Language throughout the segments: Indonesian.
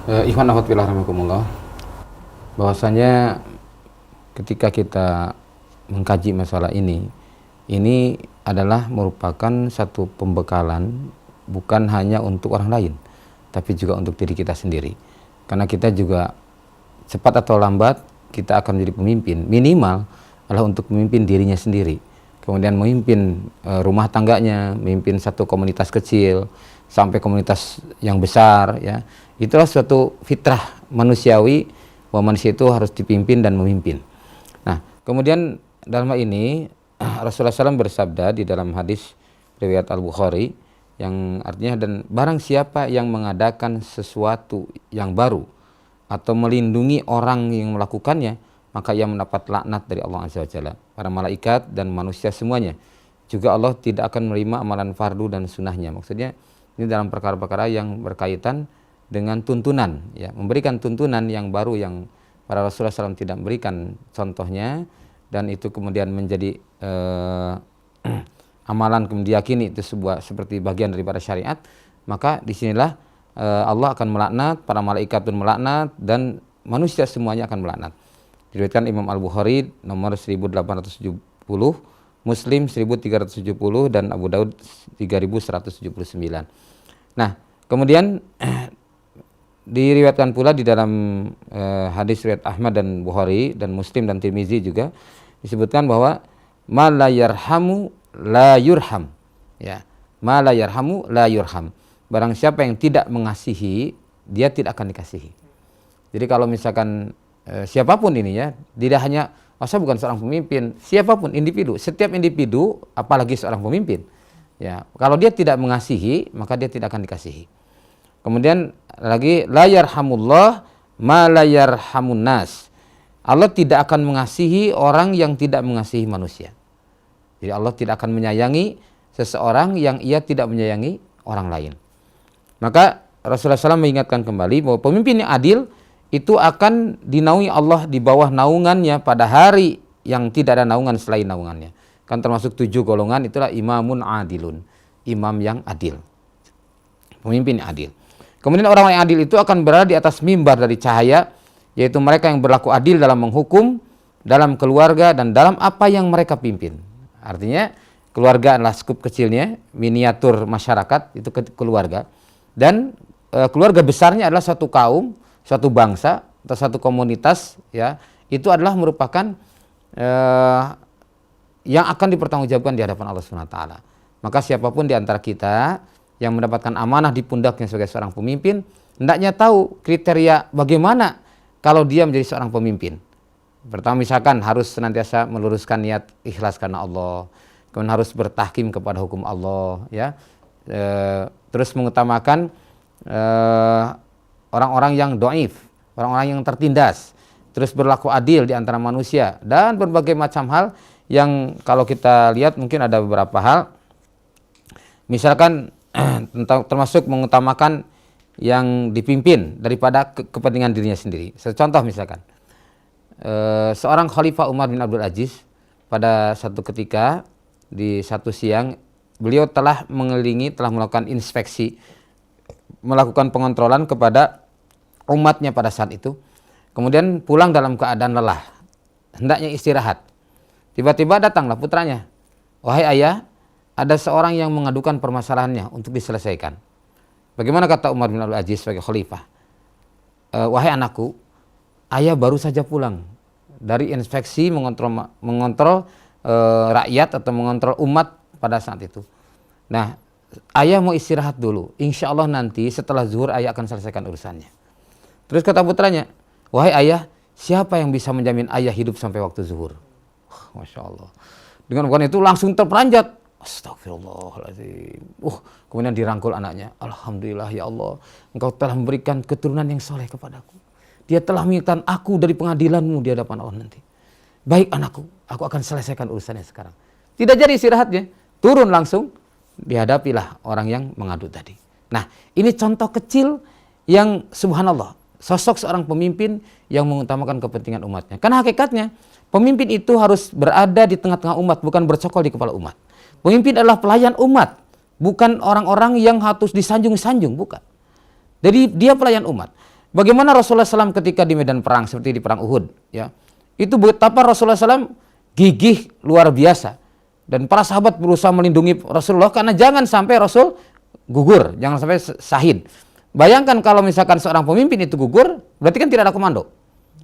Ikhwan akhwat fillah rahimakumullah, bahwasanya ketika kita mengkaji masalah ini adalah merupakan satu pembekalan bukan hanya untuk orang lain, tapi juga untuk diri kita sendiri. Karena kita juga cepat atau lambat kita akan menjadi pemimpin, minimal adalah untuk memimpin dirinya sendiri. Kemudian memimpin rumah tangganya, memimpin satu komunitas kecil sampai komunitas yang besar, ya. Itulah suatu fitrah manusiawi bahwa manusia itu harus dipimpin dan memimpin. Nah, kemudian dalam hal ini Rasulullah SAW bersabda di dalam hadis riwayat Al-Bukhari yang artinya, dan barang siapa yang mengadakan sesuatu yang baru atau melindungi orang yang melakukannya, maka ia mendapat laknat dari Allah Azza wa Jalla, para malaikat dan manusia semuanya. Juga Allah tidak akan menerima amalan fardu dan sunnahnya. Maksudnya ini dalam perkara-perkara yang berkaitan dengan tuntunan, ya, memberikan tuntunan yang baru yang para Rasulullah SAW tidak memberikan contohnya, dan itu kemudian menjadi amalan kemudian diyakini itu sebuah seperti bagian daripada syariat, maka disinilah Allah akan melaknat, para malaikat pun melaknat, dan manusia semuanya akan melaknat. Diriwayatkan Imam Al-Bukhari nomor 1870, Muslim 1370, dan Abu Daud 3179. Nah, kemudian diriwayatkan pula di dalam hadis riwayat Ahmad dan Bukhari dan Muslim dan Tirmizi juga disebutkan bahwa ma la yarhamu la yurham, ya, ma la yarhamu la yurham. Barang siapa yang tidak mengasihi, dia tidak akan dikasihi. Jadi kalau misalkan siapapun ini, ya, tidak hanya saya bukan seorang pemimpin, siapapun individu, setiap individu apalagi seorang pemimpin, ya, kalau dia tidak mengasihi maka dia tidak akan dikasihi. Kemudian lagi la yarhamullah ma la yarhamun nas. Allah tidak akan mengasihi orang yang tidak mengasihi manusia. Jadi Allah tidak akan menyayangi seseorang yang ia tidak menyayangi orang lain. Maka Rasulullah SAW mengingatkan kembali bahwa pemimpin yang adil itu akan dinaungi Allah di bawah naungannya pada hari yang tidak ada naungan selain naungannya. Kan termasuk 7 golongan, itulah imamun adilun, imam yang adil, pemimpin yang adil. Kemudian orang yang adil itu akan berada di atas mimbar dari cahaya, yaitu mereka yang berlaku adil dalam menghukum, dalam keluarga, dan dalam apa yang mereka pimpin. Artinya keluarga adalah skup kecilnya, miniatur masyarakat itu keluarga, dan keluarga besarnya adalah suatu kaum, suatu bangsa atau satu komunitas, ya, itu adalah merupakan yang akan dipertanggungjawabkan di hadapan Allah Subhanahu wa taala. Maka siapapun di antara kita yang mendapatkan amanah di pundaknya sebagai seorang pemimpin, hendaknya tahu kriteria bagaimana kalau dia menjadi seorang pemimpin. Pertama, misalkan harus senantiasa meluruskan niat ikhlas karena Allah, kemudian harus bertahkim kepada hukum Allah, ya. Terus mengutamakan orang-orang yang dhaif, orang-orang yang tertindas, terus berlaku adil di antara manusia, dan berbagai macam hal yang kalau kita lihat mungkin ada beberapa hal, misalkan termasuk mengutamakan yang dipimpin daripada kepentingan dirinya sendiri. Contoh misalkan seorang Khalifah Umar bin Abdul Aziz pada satu ketika di satu siang beliau telah mengelilingi, telah melakukan inspeksi, melakukan pengontrolan kepada umatnya pada saat itu. Kemudian pulang dalam keadaan lelah, hendaknya istirahat. Tiba-tiba datanglah putranya, "Wahai ayah, ada seorang yang mengadukan permasalahannya untuk diselesaikan." Bagaimana kata Umar bin Abdul Aziz sebagai khalifah? "Wahai anakku, ayah baru saja pulang dari inspeksi mengontrol rakyat atau mengontrol umat pada saat itu. Nah, ayah mau istirahat dulu. Insya Allah nanti setelah zuhur ayah akan selesaikan urusannya." Terus kata putranya, "Wahai ayah, siapa yang bisa menjamin ayah hidup sampai waktu zuhur?" Masya Allah. Dengan bukan itu langsung terperanjat. Astagfirullahaladzim. Kemudian dirangkul anaknya. "Alhamdulillah ya Allah, Engkau telah memberikan keturunan yang soleh kepadaku. Dia telah mengingatkan aku dari pengadilanmu di hadapan Allah nanti. Baik anakku, aku akan selesaikan urusannya sekarang." Tidak jadi istirahatnya, turun langsung, dihadapilah orang yang mengadu tadi. Nah, ini contoh kecil yang subhanallah, sosok seorang pemimpin yang mengutamakan kepentingan umatnya. Karena hakikatnya, pemimpin itu harus berada di tengah-tengah umat, bukan bercokol di kepala umat. Pemimpin adalah pelayan umat, bukan orang-orang yang harus disanjung-sanjung, bukan. Jadi dia pelayan umat. Bagaimana Rasulullah SAW ketika di medan perang seperti di perang Uhud, ya, itu betapa Rasulullah SAW gigih luar biasa, dan para sahabat berusaha melindungi Rasulullah karena jangan sampai Rasul gugur, jangan sampai syahid. Bayangkan kalau misalkan seorang pemimpin itu gugur, berarti kan tidak ada komando.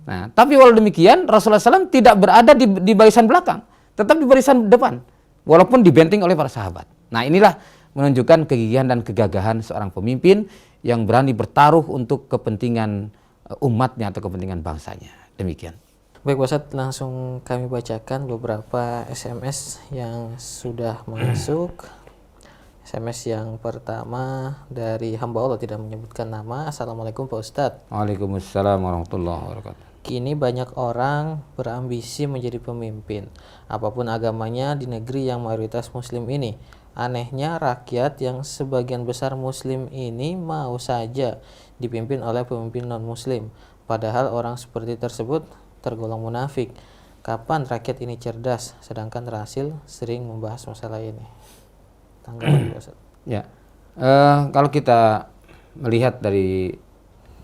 Nah, tapi walau demikian Rasulullah SAW tidak berada di barisan belakang, tetap di barisan depan, walaupun dibenting oleh para sahabat. Nah, inilah menunjukkan kegigihan dan kegagahan seorang pemimpin yang berani bertaruh untuk kepentingan umatnya atau kepentingan bangsanya. Demikian. Baik Pak Ustadz, langsung kami bacakan beberapa SMS yang sudah masuk. SMS yang pertama dari hamba Allah, tidak menyebutkan nama. Assalamualaikum Pak Ustadz. Waalaikumsalam warahmatullahi wabarakatuh. Kini banyak orang berambisi menjadi pemimpin, apapun agamanya, di negeri yang mayoritas muslim ini. Anehnya rakyat yang sebagian besar muslim ini mau saja dipimpin oleh pemimpin non-muslim. Padahal orang seperti tersebut tergolong munafik. Kapan rakyat ini cerdas? Sedangkan Rasul sering membahas masalah ini. Tanggapan Ustaz. Ya, kalau kita melihat dari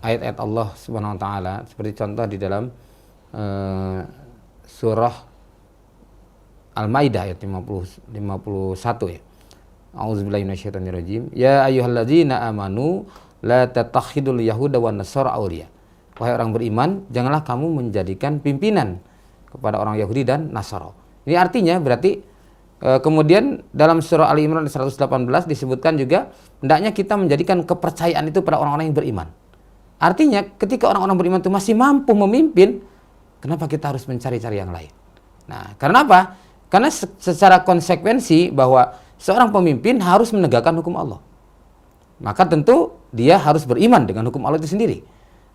ayat-ayat Allah Subhanahu Wa Taala, seperti contoh di dalam surah Al-Maidah ayat 51 ya. A'udzubillahi minasyaitonirrajim. Ya ayyuhalladzina amanu la tattakhidul yahuda wan nasara awliya. Wahai orang beriman, janganlah kamu menjadikan pimpinan kepada orang Yahudi dan Nasara. Ini artinya berarti kemudian dalam surah Ali Imran 118 disebutkan juga hendaknya kita menjadikan kepercayaan itu pada orang-orang yang beriman. Artinya ketika orang-orang beriman itu masih mampu memimpin, kenapa kita harus mencari-cari yang lain? Nah, karena apa? Karena secara konsekuensi bahwa seorang pemimpin harus menegakkan hukum Allah. Maka tentu dia harus beriman dengan hukum Allah itu sendiri.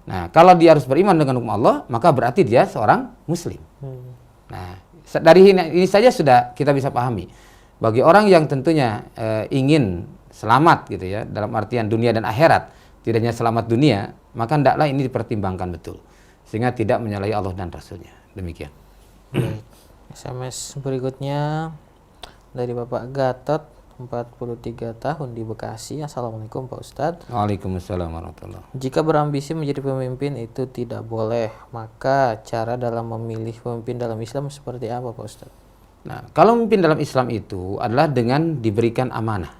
Nah, kalau dia harus beriman dengan hukum Allah, maka berarti dia seorang muslim. Nah, dari ini saja sudah kita bisa pahami. Bagi orang yang tentunya ingin selamat gitu ya, dalam artian dunia dan akhirat, tidak hanya selamat dunia, maka hendaklah ini dipertimbangkan betul, sehingga tidak menyalahi Allah dan Rasulnya. Demikian. SMS berikutnya dari Bapak Gatot, 43 tahun di Bekasi. Assalamualaikum Pak Ustadz. Waalaikumsalam warahmatullahi wabarakatuh. Jika berambisi menjadi pemimpin itu tidak boleh, maka cara dalam memilih pemimpin dalam Islam seperti apa Pak Ustadz? Nah, kalau memimpin dalam Islam itu adalah dengan diberikan amanah.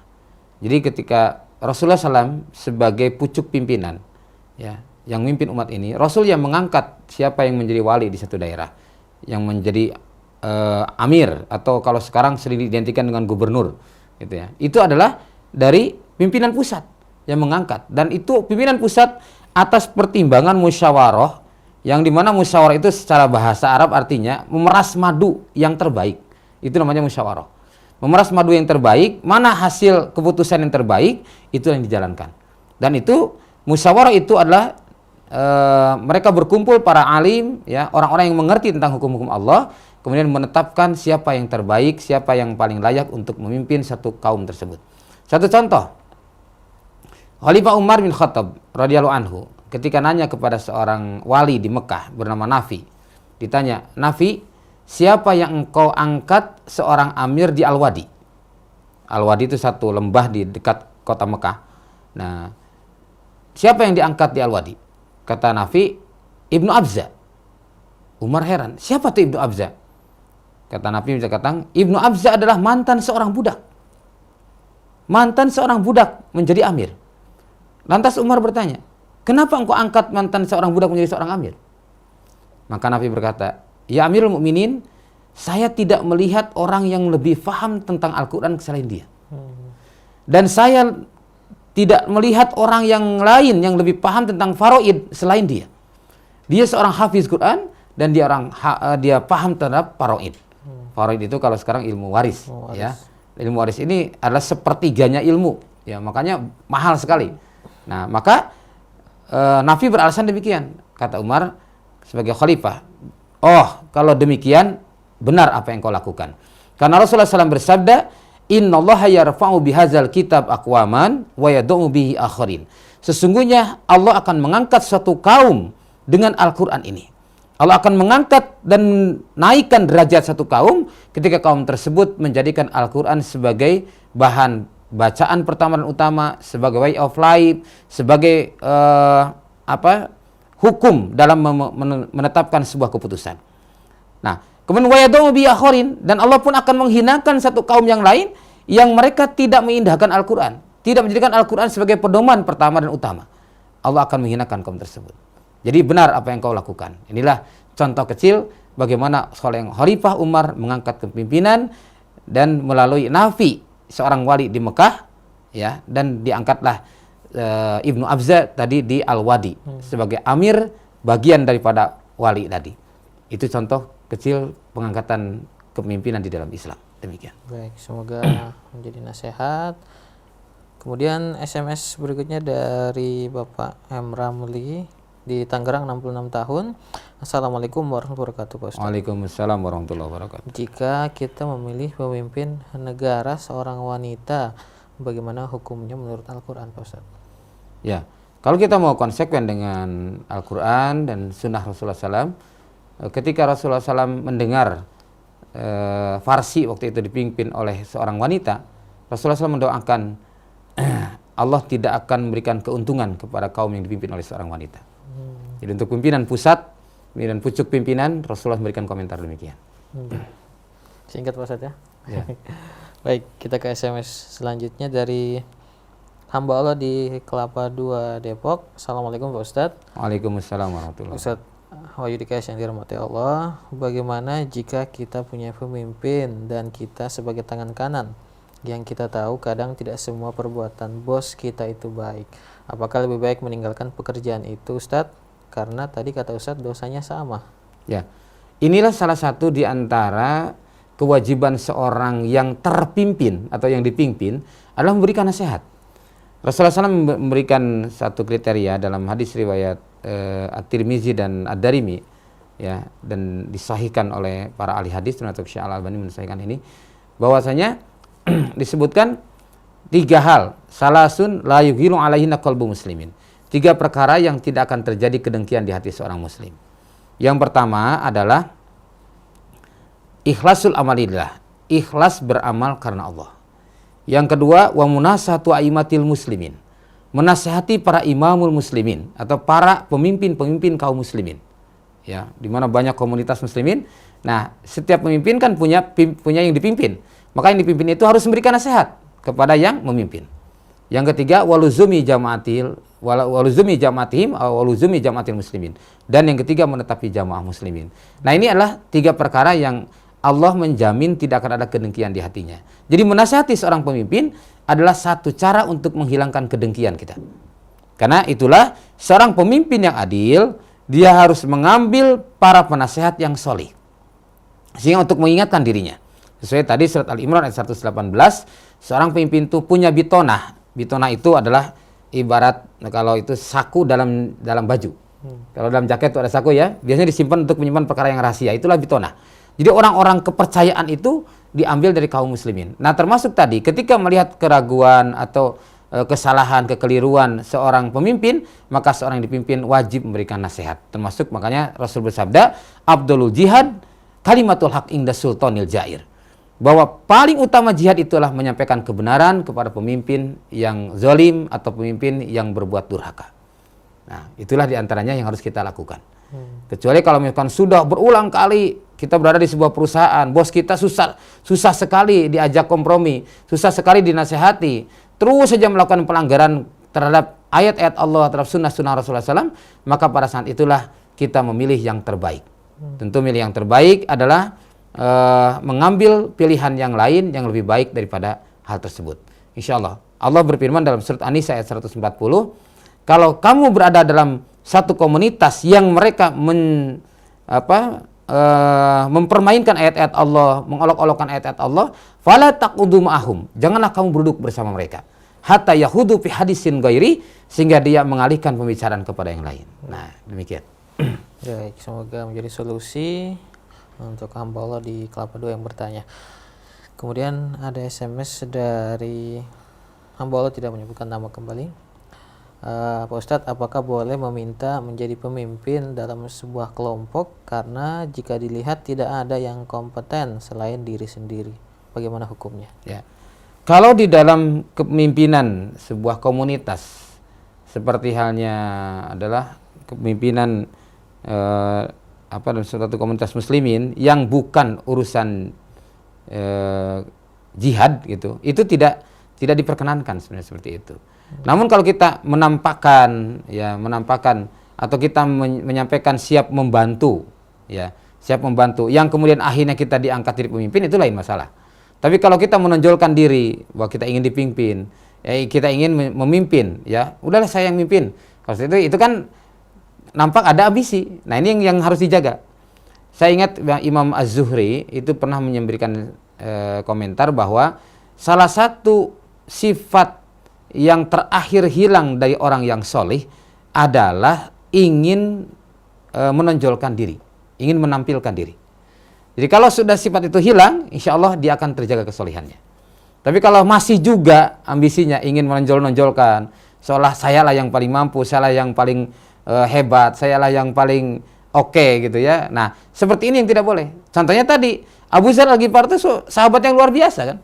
Jadi ketika Rasulullah SAW sebagai pucuk pimpinan, ya, yang memimpin umat ini, Rasul yang mengangkat siapa yang menjadi wali di satu daerah, yang menjadi amir, atau kalau sekarang sering diidentikan dengan gubernur, gitu ya. Itu adalah dari pimpinan pusat yang mengangkat, dan itu pimpinan pusat atas pertimbangan musyawarah, yang dimana musyawarah itu secara bahasa Arab artinya memeras madu yang terbaik. Itu namanya musyawarah. Memeras madu yang terbaik, mana hasil keputusan yang terbaik, itu yang dijalankan. Dan itu musyawarah itu adalah mereka berkumpul para alim, ya, orang-orang yang mengerti tentang hukum-hukum Allah, kemudian menetapkan siapa yang terbaik, siapa yang paling layak untuk memimpin satu kaum tersebut. Satu contoh, Khalifah Umar bin Khattab radhiyallahu anhu ketika nanya kepada seorang wali di Mekah bernama Nafi, ditanya, Nafi, siapa yang engkau angkat seorang amir di Al-Wadi? Al-Wadi itu satu lembah di dekat kota Mekah. Nah, siapa yang diangkat di Al-Wadi? Kata Nafi, Ibnu Abza. Umar heran, siapa tuh Ibnu Abza? Kata Nafi katakan, Ibnu Abza adalah mantan seorang budak. Mantan seorang budak menjadi amir. Lantas Umar bertanya, kenapa engkau angkat mantan seorang budak menjadi seorang amir? Maka Nafi berkata, ya Amirul Mukminin, saya tidak melihat orang yang lebih faham tentang Al-Quran selain dia. Dan saya tidak melihat orang yang lain yang lebih paham tentang faraid selain dia. Dia seorang hafiz Quran dan dia paham terhadap faraid. Faraid itu kalau sekarang ilmu waris, ya. Ilmu waris ini adalah sepertiganya ilmu, ya, makanya mahal sekali. Nah, maka Nafi beralasan demikian. Kata Umar sebagai khalifah, oh, kalau demikian benar apa yang kau lakukan. Karena Rasulullah SAW bersabda, Innallaha yarfa'u bihadzal kitab aqwaman wa yad'u bihi akharin. Sesungguhnya Allah akan mengangkat suatu kaum dengan Al-Quran ini. Allah akan mengangkat dan naikkan derajat satu kaum ketika kaum tersebut menjadikan Al-Quran sebagai bahan bacaan pertama dan utama, sebagai way of life, sebagai hukum dalam menetapkan sebuah keputusan. Nah, kemudian wayadau bi akharin, dan Allah pun akan menghinakan satu kaum yang lain yang mereka tidak mengindahkan Al-Qur'an, tidak menjadikan Al-Qur'an sebagai pedoman pertama dan utama. Allah akan menghinakan kaum tersebut. Jadi benar apa yang kau lakukan. Inilah contoh kecil bagaimana seorang Khalifah Umar mengangkat kepemimpinan dan melalui Nafi, seorang wali di Mekah, ya, dan diangkatlah Ibnu Abza tadi di Al-Wadi sebagai amir bagian daripada wali tadi. Itu contoh kecil pengangkatan kepemimpinan di dalam Islam. Demikian. Baik, semoga menjadi nasihat. Kemudian SMS berikutnya dari Bapak M. Ramli di Tangerang, 66 tahun. Assalamualaikum warahmatullahi wabarakatuh, Pak Ustaz. Waalaikumsalam warahmatullahi wabarakatuh. Jika kita memilih pemimpin negara seorang wanita, bagaimana hukumnya menurut Al-Quran, Pak Ustaz? Ya, kalau kita mau konsekuen dengan Al-Quran dan Sunnah Rasulullah SAW, ketika Rasulullah SAW mendengar Farsi waktu itu dipimpin oleh seorang wanita, Rasulullah SAW mendoakan Allah tidak akan memberikan keuntungan kepada kaum yang dipimpin oleh seorang wanita. Jadi untuk pimpinan pusat dan pucuk pimpinan, Rasulullah memberikan komentar demikian. Singkat Pak Ustaz ya. Ya. Baik, kita ke SMS selanjutnya dari hamba Allah di Kelapa 2 Depok. Assalamualaikum Pak Ustaz. Waalaikumsalam warahmatullahi wabarakatuh. Ustaz Wahyu Dikais yang dirahmati Allah, bagaimana jika kita punya pemimpin dan kita sebagai tangan kanan, yang kita tahu kadang tidak semua perbuatan bos kita itu baik. Apakah lebih baik meninggalkan pekerjaan itu, Ustadz? Karena tadi kata Ustadz dosanya sama. Ya, inilah salah satu di antara kewajiban seorang yang terpimpin atau yang dipimpin adalah memberikan nasihat. Rasulullah SAW memberikan satu kriteria dalam hadis riwayat At-Tirmizi dan Ad-Darimi, ya, dan disahihkan oleh para ahli hadis termasuk Syekh Al-Albani mensahihkan ini, bahwasanya disebutkan 3 hal, salasun la yughiru alaihinna qalbu muslimin. 3 perkara yang tidak akan terjadi kedengkian di hati seorang muslim. Yang pertama adalah ikhlasul amalillah, ikhlas beramal karena Allah. Yang kedua, wa munasahatu aimatil muslimin, menasihati para imamul muslimin atau para pemimpin-pemimpin kaum muslimin. Ya, di mana banyak komunitas muslimin. Nah, setiap pemimpin kan punya yang dipimpin. Maka yang dipimpin itu harus memberikan nasihat kepada yang memimpin. Yang ketiga, waluzumi jamaatil waluzumi jamaatihim waluzumi jamaatil muslimin. Dan yang ketiga, menetapi jamaah muslimin. Nah, ini adalah 3 perkara yang Allah menjamin tidak akan ada kedengkian di hatinya. Jadi menasihati seorang pemimpin adalah satu cara untuk menghilangkan kedengkian kita. Karena itulah seorang pemimpin yang adil, dia harus mengambil para penasehat yang solih. Sehingga untuk mengingatkan dirinya. Sesuai tadi surat Al-Imran ayat 118, seorang pemimpin itu punya bitonah. Bitonah itu adalah ibarat kalau itu saku dalam baju. Kalau dalam jaket itu ada saku, ya, biasanya disimpan untuk menyimpan perkara yang rahasia. Itulah bitonah. Jadi orang-orang kepercayaan itu diambil dari kaum muslimin. Nah, termasuk tadi ketika melihat keraguan atau kesalahan, kekeliruan seorang pemimpin, maka seorang yang dipimpin wajib memberikan nasihat. Termasuk makanya Rasul bersabda, Abdulul jihad kalimatul haq inda sultanil jair. Bahwa paling utama jihad itulah menyampaikan kebenaran kepada pemimpin yang zalim atau pemimpin yang berbuat durhaka. Nah, itulah diantaranya yang harus kita lakukan. Kecuali kalau misalkan sudah berulang kali kita berada di sebuah perusahaan, bos kita susah sekali diajak kompromi, susah sekali dinasehati, terus saja melakukan pelanggaran terhadap ayat-ayat Allah, terhadap sunnah-sunnah Rasulullah SAW, maka pada saat itulah kita memilih yang terbaik. Tentu milih yang terbaik adalah mengambil pilihan yang lain yang lebih baik daripada hal tersebut. Insya Allah. Allah berfirman dalam surat An-Nisa ayat 140, kalau kamu berada dalam satu komunitas yang mereka mempermainkan ayat-ayat Allah, mengolok-olokkan ayat-ayat Allah, fala taqudu ma'ahum, janganlah kamu duduk bersama mereka, hatta yahudu fi hadisin ghairi, sehingga dia mengalihkan pembicaraan kepada yang lain. Nah, demikian. Baik, semoga menjadi solusi untuk hamba Allah di Kelapa 2 yang bertanya. Kemudian ada SMS dari hamba Allah tidak menyebutkan nama kembali. Pak Ustadz, apakah boleh meminta menjadi pemimpin dalam sebuah kelompok karena jika dilihat tidak ada yang kompeten selain diri sendiri? Bagaimana hukumnya? Ya. Kalau di dalam kepemimpinan sebuah komunitas, seperti halnya adalah kepemimpinan dalam suatu komunitas muslimin yang bukan urusan jihad gitu, itu tidak diperkenankan sebenarnya seperti itu. Namun kalau kita menampakkan atau kita menyampaikan siap membantu, yang kemudian akhirnya kita diangkat jadi pemimpin, itu lain masalah. Tapi kalau kita menonjolkan diri bahwa kita ingin dipimpin, kita ingin memimpin, ya udahlah saya yang mimpin. Kalau itu kan nampak ada ambisi. Nah ini yang harus dijaga. Saya ingat Imam Az-Zuhri itu pernah memberikan komentar bahwa salah satu sifat yang terakhir hilang dari orang yang solih adalah ingin menonjolkan diri, ingin menampilkan diri. Jadi kalau sudah sifat itu hilang, insya Allah dia akan terjaga kesolihannya. Tapi kalau masih juga ambisinya ingin menonjolkan, seolah sayalah yang paling mampu, sayalah yang paling hebat, sayalah yang paling oke gitu ya. Nah, seperti ini yang tidak boleh. Contohnya tadi, Abu Dzar Al-Ghifari itu sahabat yang luar biasa kan.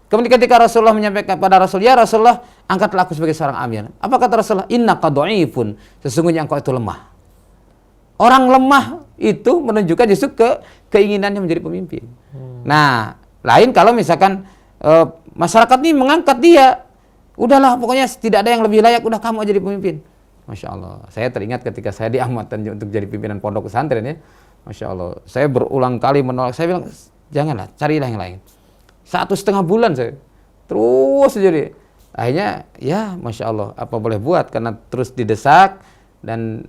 Kemudian ketika Rasulullah menyampaikan kepada Rasul, ya Rasulullah, angkatlah aku sebagai seorang amir. Apa kata Rasulullah? Innaka dhaifun, sesungguhnya engkau itu lemah. Orang lemah itu menunjukkan justru keinginannya menjadi pemimpin. Nah, lain kalau misalkan masyarakat ini mengangkat dia, udahlah pokoknya tidak ada yang lebih layak, udah kamu aja jadi pemimpin. Masya Allah, saya teringat ketika saya diamankan untuk jadi pimpinan pondok pesantren ya. Masya Allah, saya berulang kali menolak. Saya bilang, janganlah, carilah yang lain. 1,5 bulan saya terus jadi. Akhirnya ya Masya Allah, apa boleh buat, karena terus didesak dan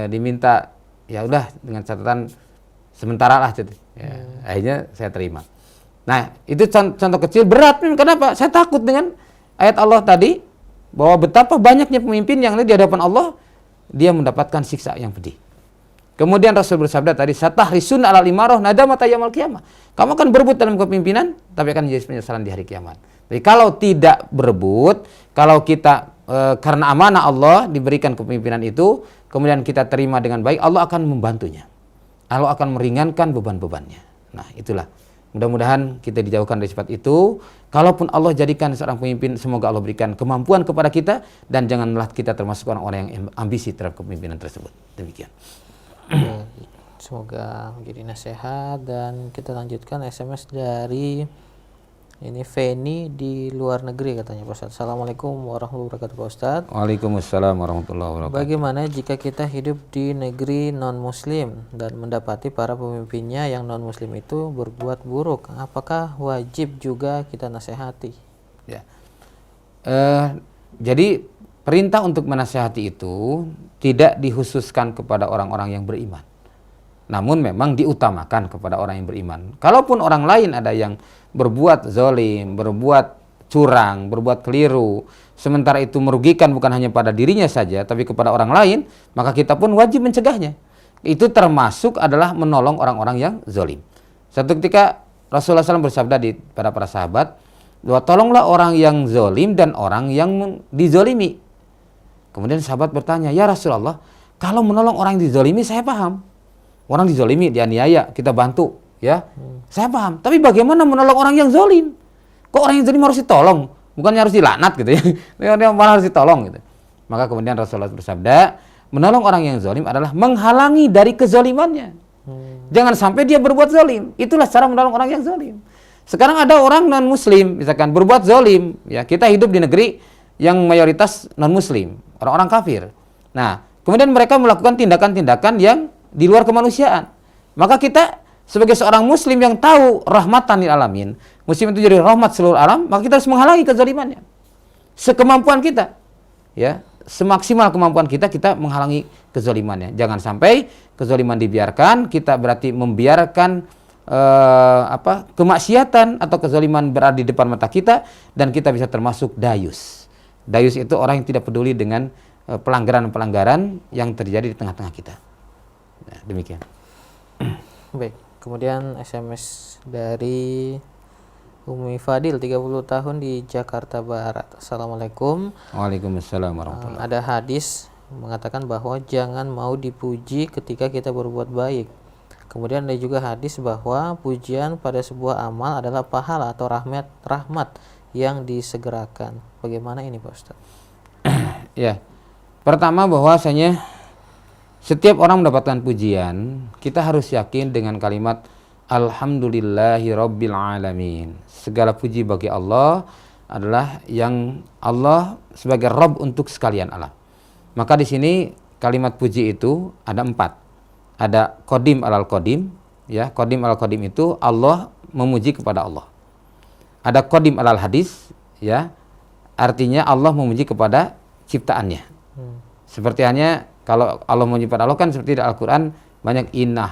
diminta, ya udah dengan catatan sementara lah gitu. Ya, akhirnya saya terima. Nah itu contoh kecil, berat. Kenapa? Saya takut dengan ayat Allah tadi bahwa betapa banyaknya pemimpin yang di hadapan Allah dia mendapatkan siksa yang pedih. Kemudian Rasul bersabda tadi, satahrisun alal imarah nadamata yaumil qiyamah. Kamu akan berebut dalam kepemimpinan, tapi akan menjadi penyesalan di hari kiamat. Jadi kalau tidak berebut, kalau kita karena amanah Allah diberikan kepemimpinan itu, kemudian kita terima dengan baik, Allah akan membantunya. Allah akan meringankan beban-bebannya. Nah itulah. Mudah-mudahan kita dijauhkan dari sifat itu. Kalaupun Allah jadikan seorang pemimpin, semoga Allah berikan kemampuan kepada kita, dan janganlah kita termasuk orang-orang yang ambisi terhadap kepemimpinan tersebut. Demikian. Semoga menjadi nasihat. Dan kita lanjutkan SMS dari ini Feni di luar negeri katanya Pak Ustadz. Assalamualaikum warahmatullahi wabarakatuh Pak Ustadz. Waalaikumsalam warahmatullahi wabarakatuh. Bagaimana jika kita hidup di negeri non muslim dan mendapati para pemimpinnya yang non muslim itu berbuat buruk, apakah wajib juga kita nasihati? Ya. Jadi perintah untuk menasihati itu tidak dikhususkan kepada orang-orang yang beriman. Namun memang diutamakan kepada orang yang beriman. Kalaupun orang lain ada yang berbuat zalim, berbuat curang, berbuat keliru, sementara itu merugikan bukan hanya pada dirinya saja, tapi kepada orang lain, maka kita pun wajib mencegahnya. Itu termasuk adalah menolong orang-orang yang zalim. Satu ketika Rasulullah SAW bersabda pada para sahabat, bahwa tolonglah orang yang zalim dan orang yang dizalimi. Kemudian sahabat bertanya, ya Rasulullah, kalau menolong orang yang dizalimi saya paham. Orang dizalimi, dianiaya, kita bantu, ya. Saya paham. Tapi bagaimana menolong orang yang zalim? Kok orang yang zalim harus ditolong? Bukannya harus dilaknat gitu ya. Dia malah harus ditolong gitu. Maka kemudian Rasulullah bersabda, menolong orang yang zalim adalah menghalangi dari kezalimannya. Jangan sampai dia berbuat zalim. Itulah cara menolong orang yang zalim. Sekarang ada orang non muslim misalkan berbuat zalim, ya. Kita hidup di negeri yang mayoritas non muslim, orang-orang kafir. Nah, kemudian mereka melakukan tindakan-tindakan yang di luar kemanusiaan. Maka kita sebagai seorang muslim yang tahu rahmatan lil alamin, muslim itu jadi rahmat seluruh alam, maka kita harus menghalangi kezalimannya. Sekemampuan kita. Ya, semaksimal kemampuan kita menghalangi kezalimannya. Jangan sampai kezaliman dibiarkan, kita berarti membiarkan kemaksiatan atau kezaliman berada di depan mata kita, dan kita bisa termasuk dayus. Dayus itu orang yang tidak peduli dengan pelanggaran-pelanggaran yang terjadi di tengah-tengah kita. Nah, demikian. Baik, kemudian SMS dari Umi Fadil 30 tahun di Jakarta Barat. Assalamualaikum. Waalaikumsalam warahmatullahi wabarakatuh. Ada hadis mengatakan bahwa jangan mau dipuji ketika kita berbuat baik. Kemudian ada juga hadis bahwa pujian pada sebuah amal adalah pahala atau rahmat yang disegerakan. Bagaimana ini Pak Ustaz? Ya. Pertama bahwasanya Setiap orang mendapatkan pujian, kita harus yakin dengan kalimat Alhamdulillahi Rabbil Alamin. Segala puji bagi Allah adalah yang Allah sebagai Rabb untuk sekalian alam. Maka di sini kalimat puji itu ada 4. Ada Qadim alal Qadim, ya. Qadim alal Qadim itu Allah memuji kepada Allah. Ada Qadim alal Hadis, ya. Artinya Allah memuji kepada ciptaannya. Seperti hanya kalau Allah memuji pada Allah kan seperti di Al-Quran banyak innal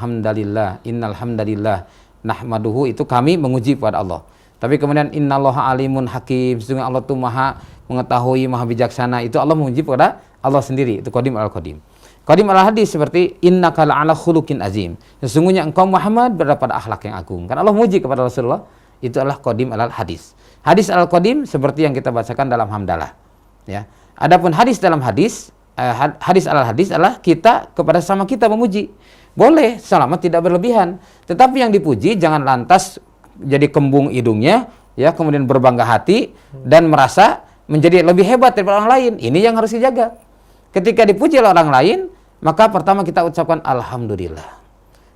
hamdalillah nahmaduhu, itu kami menguji kepada Allah. Tapi kemudian innallaha alimun hakim, sesungguhnya Allah itu maha mengetahui, maha bijaksana, itu Allah memuji kepada Allah sendiri, itu qadim al-qadim. Qadim al-hadis seperti innaka la'ala khuluqin azim, sesungguhnya engkau Muhammad berada pada akhlak yang agung. Kan Allah memuji kepada Rasulullah, itu adalah qadim al-hadis. Hadis al-qadim seperti yang kita bacakan dalam hamdalah, ya. Adapun hadis dalam hadis, hadis al-hadis adalah kita kepada sama kita memuji. Boleh selama tidak berlebihan. Tetapi yang dipuji jangan lantas jadi kembung hidungnya, ya, kemudian berbangga hati dan merasa menjadi lebih hebat daripada orang lain. Ini yang harus dijaga. Ketika dipuji oleh orang lain, maka pertama kita ucapkan alhamdulillah.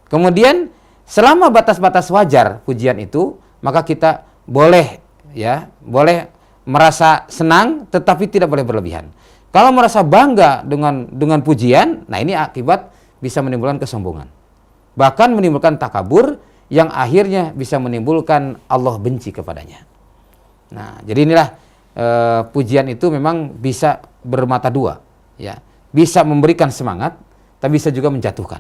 Kemudian selama batas-batas wajar pujian itu, maka kita boleh, ya, boleh merasa senang tetapi tidak boleh berlebihan. Kalau merasa bangga dengan pujian, nah ini akibat bisa menimbulkan kesombongan. Bahkan menimbulkan takabur yang akhirnya bisa menimbulkan Allah benci kepadanya. Nah, jadi inilah pujian itu memang bisa bermata dua, ya. Bisa memberikan semangat, tapi bisa juga menjatuhkan.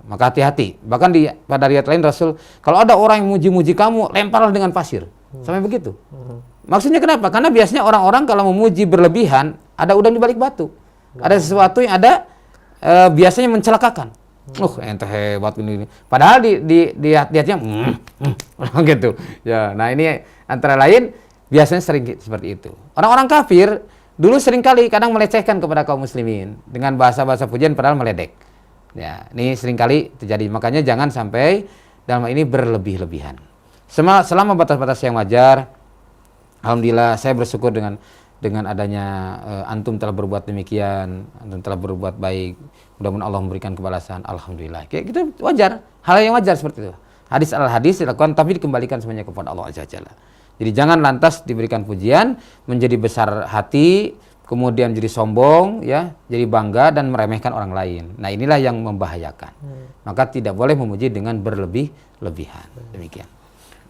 Maka hati-hati. Bahkan pada riwayat lain Rasul, kalau ada orang yang muji-muji kamu, lemparlah dengan pasir. Sampai begitu. Maksudnya kenapa? Karena biasanya orang-orang kalau memuji berlebihan, ada udang di balik batu. Ada sesuatu yang ada biasanya mencelakakan. Ente hebat ini. Padahal di hatinya gitu. Ya, nah ini antara lain biasanya sering seperti itu. Orang-orang kafir dulu sering kali kadang melecehkan kepada kaum muslimin dengan bahasa-bahasa pujian padahal meledek. Ya, ini sering kali terjadi. Makanya jangan sampai dalam hal ini berlebih-lebihan. Selama batas-batas yang wajar, alhamdulillah saya bersyukur dengan adanya antum telah berbuat demikian, antum telah berbuat baik, mudah-mudahan Allah memberikan kebalasan, alhamdulillah. Kayak gitu wajar, hal yang wajar seperti itu. Hadis al-hadis dilakukan tapi dikembalikan semuanya kepada Allah Azza wa Jalla. Jadi jangan lantas diberikan pujian menjadi besar hati, kemudian jadi sombong, ya, jadi bangga dan meremehkan orang lain. Nah, inilah yang membahayakan. Maka tidak boleh memuji dengan berlebih-lebihan. Demikian.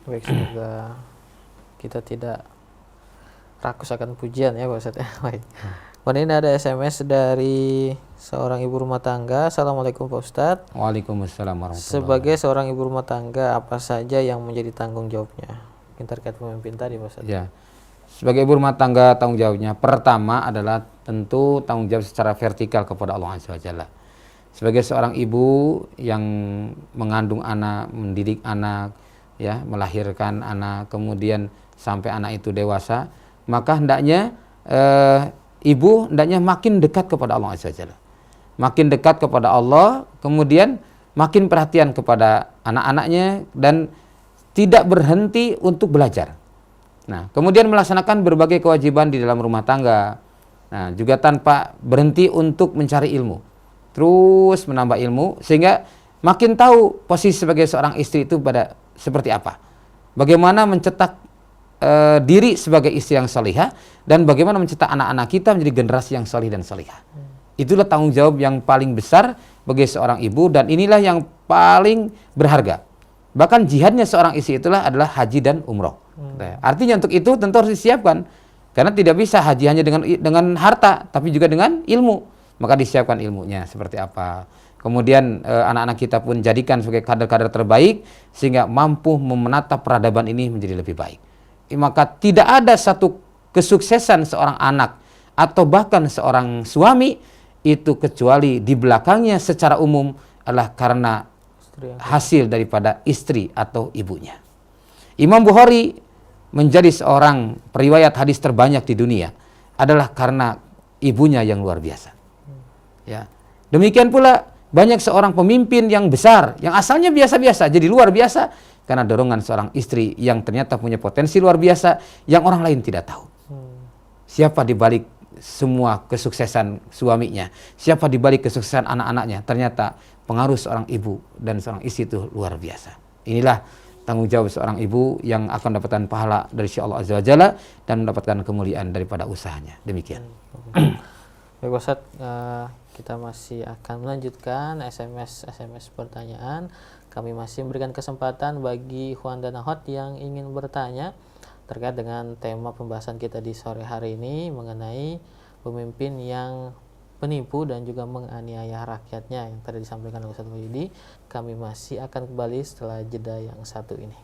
Baik, semoga kita tidak rakus akan pujian ya Pak Ustadz. Baik. Kemudian ini ada SMS dari seorang ibu rumah tangga. Assalamualaikum Pak Ustadz. Waalaikumsalam warahmatullahi wabarakatuh. Sebagai seorang ibu rumah tangga, apa saja yang menjadi tanggung jawabnya? Mungkin terkait pemimpin tadi Pak Ustadz. Ya. Sebagai ibu rumah tangga, tanggung jawabnya pertama adalah tentu tanggung jawab secara vertikal kepada Allah Azza wa Jalla. Sebagai seorang ibu yang mengandung anak, mendidik anak, ya, melahirkan anak, kemudian sampai anak itu dewasa, maka hendaknya ibu hendaknya makin dekat kepada Allah Azza wa Jalla. Makin dekat kepada Allah, kemudian makin perhatian kepada anak-anaknya dan tidak berhenti untuk belajar. Nah, kemudian melaksanakan berbagai kewajiban di dalam rumah tangga. Nah, juga tanpa berhenti untuk mencari ilmu. Terus menambah ilmu sehingga makin tahu posisi sebagai seorang istri itu pada seperti apa. Bagaimana mencetak diri sebagai istri yang salihah dan bagaimana mencetak anak-anak kita menjadi generasi yang salih dan salihah. Itulah tanggung jawab yang paling besar bagi seorang ibu dan inilah yang paling berharga. Bahkan jihadnya seorang istri itulah adalah haji dan umroh. Artinya untuk itu tentu harus disiapkan karena tidak bisa haji hanya dengan harta tapi juga dengan ilmu. Maka disiapkan ilmunya seperti apa. Kemudian anak-anak kita pun jadikan sebagai kader-kader terbaik sehingga mampu menata peradaban ini menjadi lebih baik. Maka tidak ada satu kesuksesan seorang anak atau bahkan seorang suami itu kecuali di belakangnya secara umum adalah karena hasil daripada istri atau ibunya. Imam Bukhari menjadi seorang periwayat hadis terbanyak di dunia adalah karena ibunya yang luar biasa. Ya. Demikian pula banyak seorang pemimpin yang besar yang asalnya biasa-biasa jadi luar biasa karena dorongan seorang istri yang ternyata punya potensi luar biasa yang orang lain tidak tahu. Siapa di balik semua kesuksesan suaminya, siapa di balik kesuksesan anak-anaknya, ternyata pengaruh seorang ibu dan seorang istri itu luar biasa. Inilah tanggung jawab seorang ibu yang akan mendapatkan pahala dari Sya Allah Azza wa Jalla dan mendapatkan kemuliaan daripada usahanya. Demikian. Baik Ustaz, kita masih akan melanjutkan SMS pertanyaan. Kami masih memberikan kesempatan bagi Ikhwan dan Akhwat yang ingin bertanya terkait dengan tema pembahasan kita di sore hari ini mengenai pemimpin yang penipu dan juga menganiaya rakyatnya yang tadi disampaikan oleh Ustaz Wahyudi. Kami masih akan kembali setelah jeda yang satu ini.